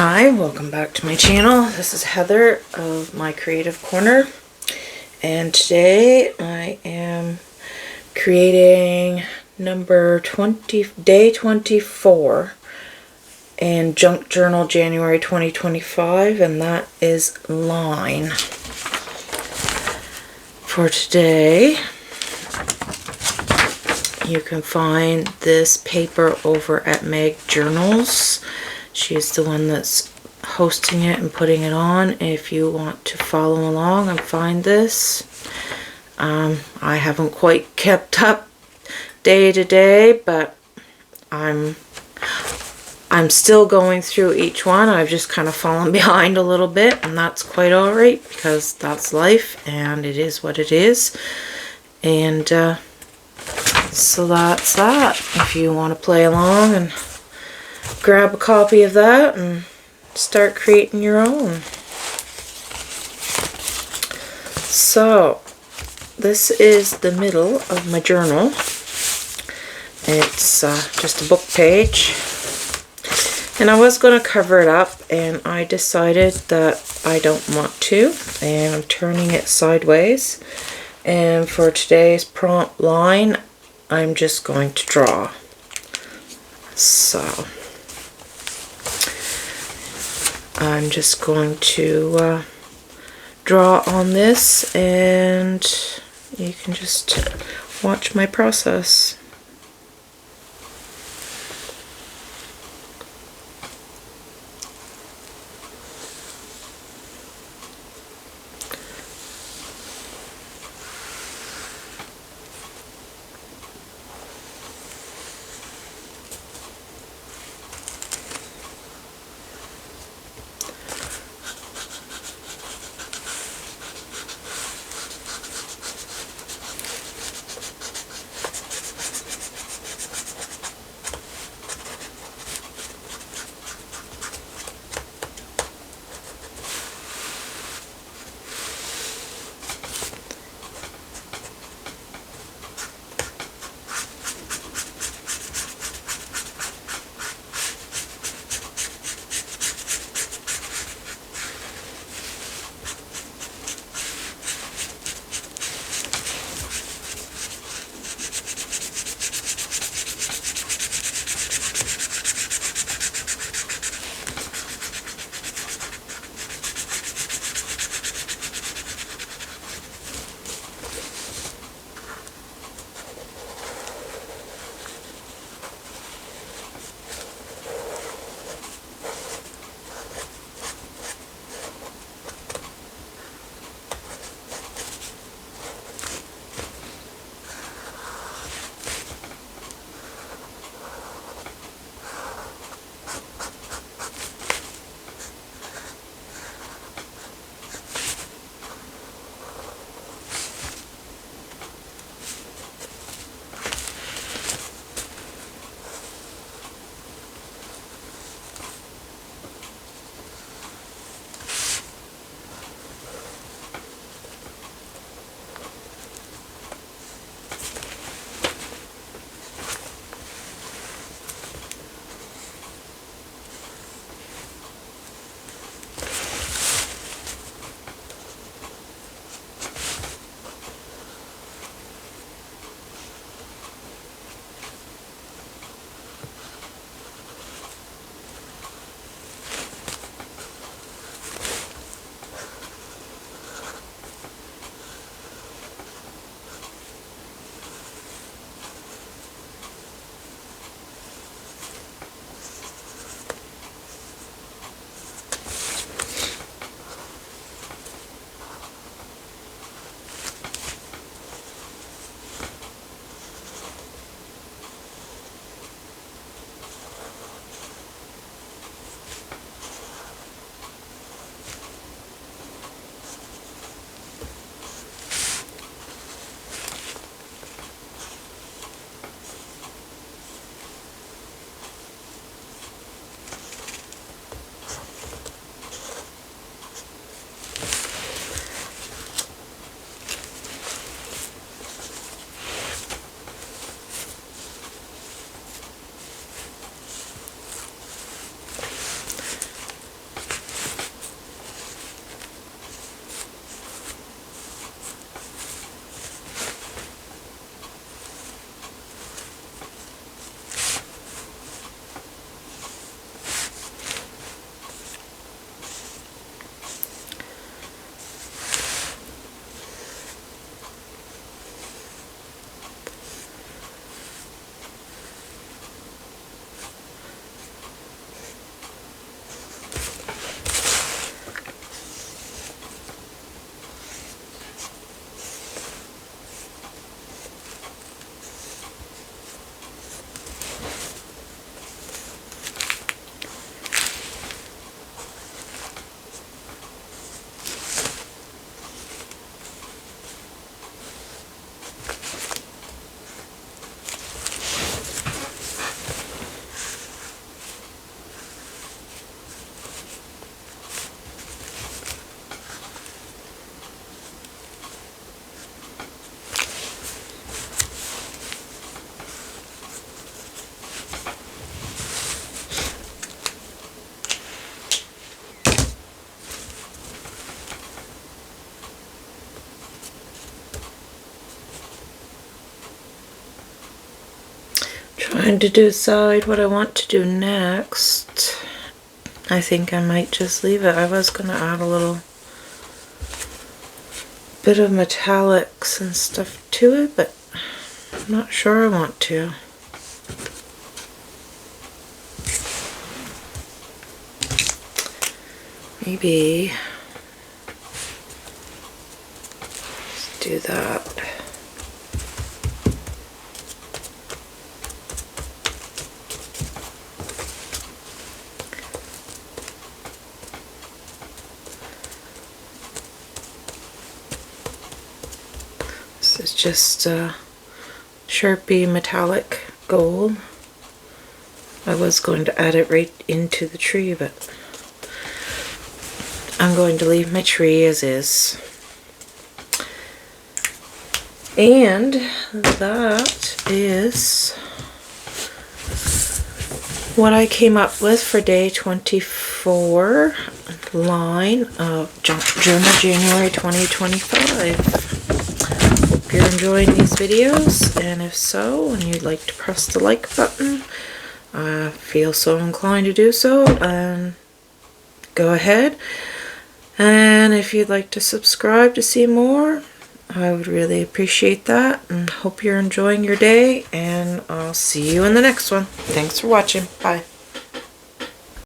Hi, welcome back to my channel. This is Heather of My Creative Corner, and today I am creating day 24 in Junk Journal January 2025, and that is line. For today, you can find this paper over at Meg Journals. She's the one that's hosting it and putting it on. If you want to follow along and find this, I haven't quite kept up day to day, but I'm still going through each one. I've just kind of fallen behind a little bit, and that's quite alright because that's life and it is what it is. And so that's that. If you want to play along and grab a copy of that and start creating your own. So this is the middle of my journal. It's just a book page, and I was going to cover it up, and I decided that I don't want to, and I'm turning it sideways. And for today's prompt line, I'm just going to draw. So I'm just going to draw on this, and you can just watch my process. trying to decide what I want to do next. I think I might just leave it. I was going to add a little bit of metallics and stuff to it, but I'm not sure I want to. Maybe let's do that. This is just Sharpie metallic gold. I was going to add it right into the tree, but I'm going to leave my tree as is. And that is what I came up with for day 24 line of Journal January 2025. Hope you're enjoying these videos, and if so, and you'd like to press the like button, feel so inclined to do so, and go ahead. And if you'd like to subscribe to see more, I would really appreciate that, and hope you're enjoying your day, and I'll see you in the next one. Thanks for watching. Bye.